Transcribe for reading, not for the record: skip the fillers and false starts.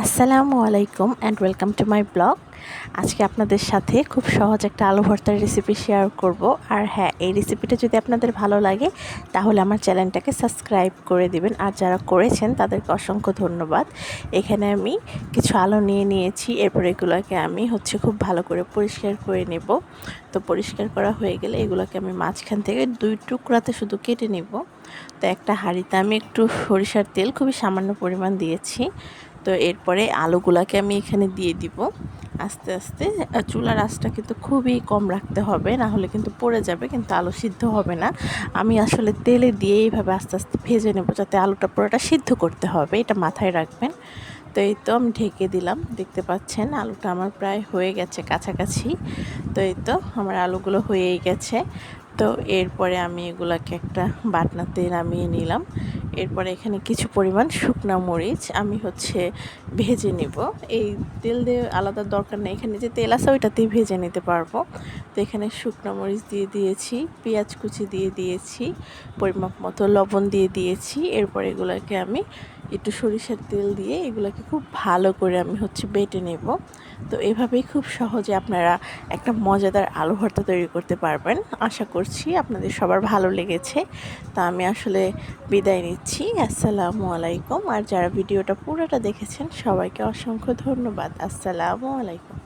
আসসালামু আলাইকুম and welcome to my blog. আজকে আপনাদের সাথে খুব সহজ একটা আলু ভর্তার রেসিপি শেয়ার করব। আর হ্যাঁ, এই রেসিপিটা যদি আপনাদের ভালো লাগে তাহলে আমার চ্যানেলটাকে সাবস্ক্রাইব করে দিবেন, আর যারা করেছেন তাদেরকে অসংখ্য ধন্যবাদ। এখানে আমি কিছু আলু নিয়ে নিয়েছি, এরপর এগুলোকে আমি খুব ভালো করে পরিষ্কার করে নেব। তো পরিষ্কার করা হয়ে গেলে এগুলোকে আমি মাঝখান থেকে 2 টুকরাতে শুধু কেটে নেব। তো একটা হাঁড়িতে আমি একটু সরিষার তেল খুবই সামান্য পরিমাণ দিয়েছি। তো এরপরে আলুগুলাকে আমি এখানে দিয়ে দিব আস্তে আস্তে। চুলার আঁচটা কিন্তু খুবই কম রাখতে হবে, না হলে কিন্তু পড়ে যাবে, কিন্তু আলু সিদ্ধ হবে না। আমি আসলে তেলে দিয়ে এইভাবে আস্তে আস্তে ভেজে নেব, যাতে আলুটা পুরোটা সিদ্ধ করতে হবে, এটা মাথায় রাখবেন। তো এই তো আমি ঢেকে দিলাম, দেখতে পাচ্ছেন আলুটা আমার প্রায় হয়ে গেছে কাছাকাছি। তো এই তো আমার আলুগুলো হয়েই গেছে। তো এরপরে আমি এগুলাকে একটা বাটনাতে নামিয়ে নিলাম। এরপরে এখানে কিছু পরিমাণ শুকনা মরিচ আমি ভেজে নেব। এই তেল দিয়ে আলাদা দরকার নেই, এখানে যে তেল আছে ওইটাতেই ভেজে নিতে পারবো। তো এখানে শুকনো মরিচ দিয়ে দিয়েছি, পেঁয়াজ কুচি দিয়ে দিয়েছি, পরিমাপ মতো লবণ দিয়ে দিয়েছি। এরপর এগুলোকে আমি একটু সরিষার তেল দিয়ে এগুলোকে খুব ভালো করে আমি বেটে নেব। তো এভাবেই খুব সহজে আপনারা একটা মজাদার আলু ভর্তা তৈরি করতে পারবেন। আশা করছি আপনাদের সবার ভালো লেগেছে। তা আমি আসলে বিদায় নিচ্ছি। আসসালামু আলাইকুম। আর যারা ভিডিওটা পুরোটা দেখেছেন সবাইকে অসংখ্য ধন্যবাদ। আসসালামু আলাইকুম।